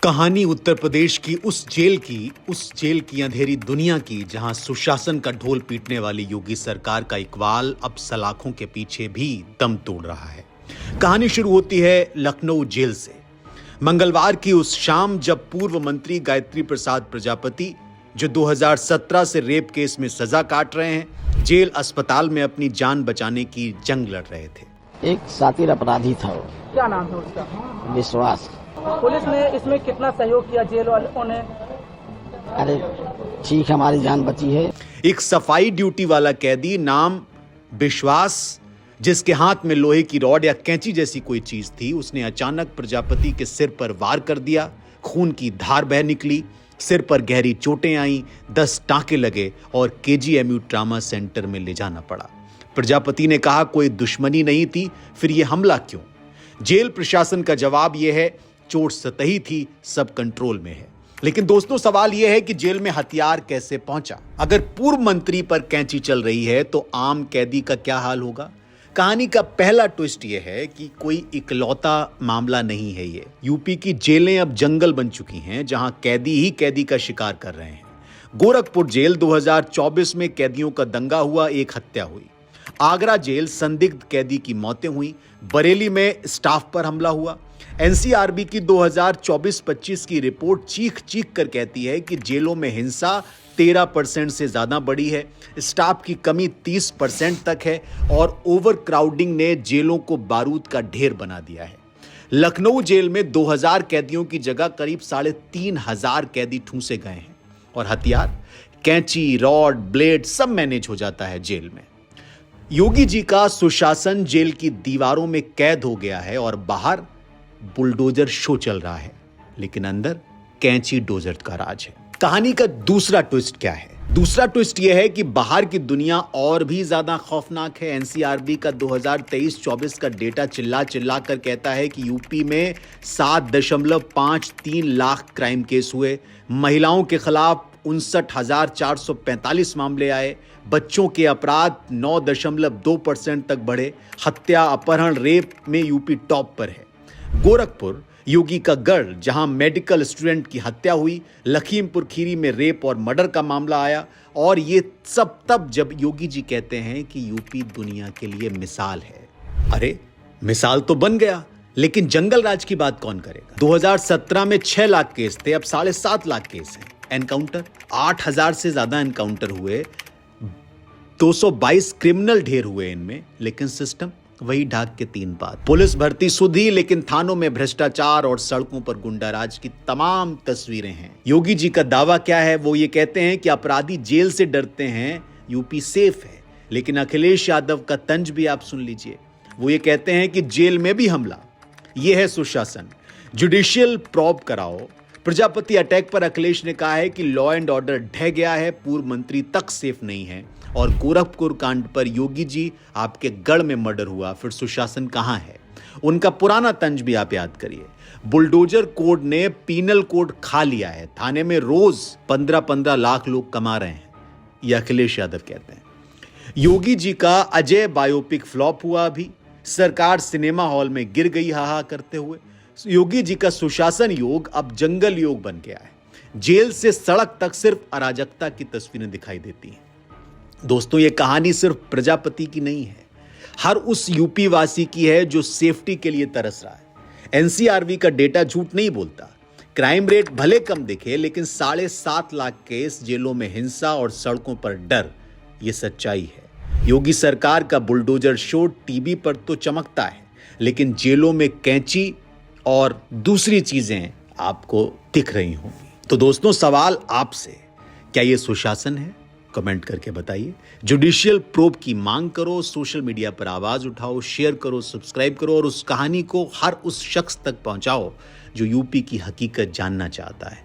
कहानी उत्तर प्रदेश की उस जेल की अंधेरी दुनिया की जहां सुशासन का ढोल पीटने वाली योगी सरकार का इकबाल अब सलाखों के पीछे भी दम तोड़ रहा है। कहानी शुरू होती है लखनऊ जेल से। मंगलवार की उस शाम जब पूर्व मंत्री गायत्री प्रसाद प्रजापति, जो 2017 से रेप केस में सजा काट रहे हैं, जेल अस्पताल में अपनी जान बचाने की जंग लड़ रहे थे। एक सातिर अपराधी था वो। क्या नाम था उसका? विश्वास। पुलिस ने इसमें कितना सहयोग किया जेल वालों ने? अरे ठीक, हमारी जान बची है। एक सफाई ड्यूटी वाला कैदी नाम विश्वास, जिसके हाथ में लोहे की रॉड या कैंची जैसी कोई चीज थी, उसने अचानक प्रजापति के सिर पर वार कर दिया। खून की धार बह निकली, सिर पर गहरी चोटें आईं, 10 टांके लगे और केजीएमयू ट्रामा सेंटर में ले जाना पड़ा। प्रजापति ने कहा कोई दुश्मनी नहीं थी, फिर यह हमला क्यों? जेल प्रशासन का जवाब यह है, चोट सतही थी, सब कंट्रोल में है। लेकिन दोस्तों, सवाल यह है कि जेल में हथियार कैसे पहुंचा? अगर पूर्व मंत्री पर कैंची चल रही है तो आम कैदी का क्या हाल होगा? कहानी का पहला ट्विस्ट यह है कि कोई इकलौता मामला नहीं है ये। यूपी की जेलें अब जंगल बन चुकी हैं जहां कैदी ही कैदी का शिकार कर रहे हैं। गोरखपुर जेल 2024 में कैदियों का दंगा हुआ, एक हत्या हुई। आगरा जेल संदिग्ध कैदी की मौतें हुई। बरेली में स्टाफ पर हमला हुआ। एनसीआरबी की 2024-25 की रिपोर्ट चीख चीख कर कहती है कि जेलों में हिंसा 13% से ज्यादा बढ़ी है, स्टाफ की कमी 30% तक है और ओवर क्राउडिंग ने जेलों को बारूद का ढेर बना दिया है। लखनऊ जेल में 2000 कैदियों की जगह करीब 3500 कैदी ठूंसे गए हैं और हथियार, कैंची, रॉड, ब्लेड सब मैनेज हो जाता है जेल में। योगी जी का सुशासन जेल की दीवारों में कैद हो गया है और बाहर बुलडोजर शो चल रहा है, लेकिन अंदर कैंची डोजर का राज है। कहानी का दूसरा ट्विस्ट क्या है? दूसरा ट्विस्ट यह है कि बाहर की दुनिया और भी ज्यादा खौफनाक है। एनसीआरबी का 2023-24 का डेटा चिल्ला चिल्ला कर कहता है कि यूपी में 7.53 लाख क्राइम केस हुए, महिलाओं के खिलाफ 59,445 मामले आए, बच्चों के अपराध 9.2% तक बढ़े, हत्या, अपहरण, रेप में यूपी टॉप पर है। गोरखपुर योगी का गढ़, जहां मेडिकल स्टूडेंट की हत्या हुई, लखीमपुर खीरी में रेप और मर्डर का मामला आया, और ये सब तब जब योगी जी कहते हैं कि यूपी दुनिया के लिए मिसाल है। अरे मिसाल तो बन गया, लेकिन जंगल राज की बात कौन करेगा? 2017 में 6 लाख केस थे, अब 7.5 लाख केस हैं। एनकाउंटर 8000 से ज्यादा एनकाउंटर हुए, 222 क्रिमिनल ढेर हुए इनमें, लेकिन सिस्टम वही ढाक के 3 बात। पुलिस भर्ती सुधी, लेकिन थानों में भ्रष्टाचार और सड़कों पर गुंडाराज की तमाम तस्वीरें हैं। योगी जी का दावा क्या है? वो ये कहते हैं कि अपराधी जेल से डरते हैं, यूपी सेफ है। लेकिन अखिलेश यादव का तंज भी आप सुन लीजिए। वो ये कहते हैं कि जेल में भी हमला। यह है सुशासन। जुडिशियल प्रॉब कराओ। प्रजापति अटैक पर अखिलेश ने कहा है कि लॉ एंड ऑर्डर ढह गया है, पूर्व मंत्री तक सेफ नहीं है। और गोरखपुर कांड पर योगी जी, आपके गढ़ में मर्डर हुआ, फिर सुशासन कहां है? उनका पुराना तंज भी आप याद करिए। बुलडोजर कोड ने पीनल कोड खा लिया है, थाने में रोज 15-15 लाख लोग कमा रहे हैं, यह अखिलेश यादव कहते हैं। योगी जी का अजय बायोपिक फ्लॉप हुआ, अभी सरकार सिनेमा हॉल में गिर गई हाहा करते हुए। योगी जी का सुशासन योग अब जंगल योग बन गया है। जेल से सड़क तक सिर्फ अराजकता की तस्वीरें दिखाई देती हैं। दोस्तों, ये कहानी सिर्फ प्रजापति की नहीं है, हर उस यूपी वासी की है जो सेफ्टी के लिए तरस रहा है। एनसीआरबी का डेटा झूठ नहीं बोलता। क्राइम रेट भले कम दिखे, लेकिन 7.5 लाख केस, जेलों में हिंसा और सड़कों पर डर, ये सच्चाई है। योगी सरकार का बुलडोजर शो टीवी पर तो चमकता है, लेकिन जेलों में कैंची और दूसरी चीजें आपको दिख रही होंगी। तो दोस्तों, सवाल आपसे, क्या ये सुशासन है? कमेंट करके बताइए। जुडिशियल प्रोब की मांग करो, सोशल मीडिया पर आवाज उठाओ, शेयर करो, सब्सक्राइब करो और उस कहानी को हर उस शख्स तक पहुंचाओ जो यूपी की हकीकत जानना चाहता है।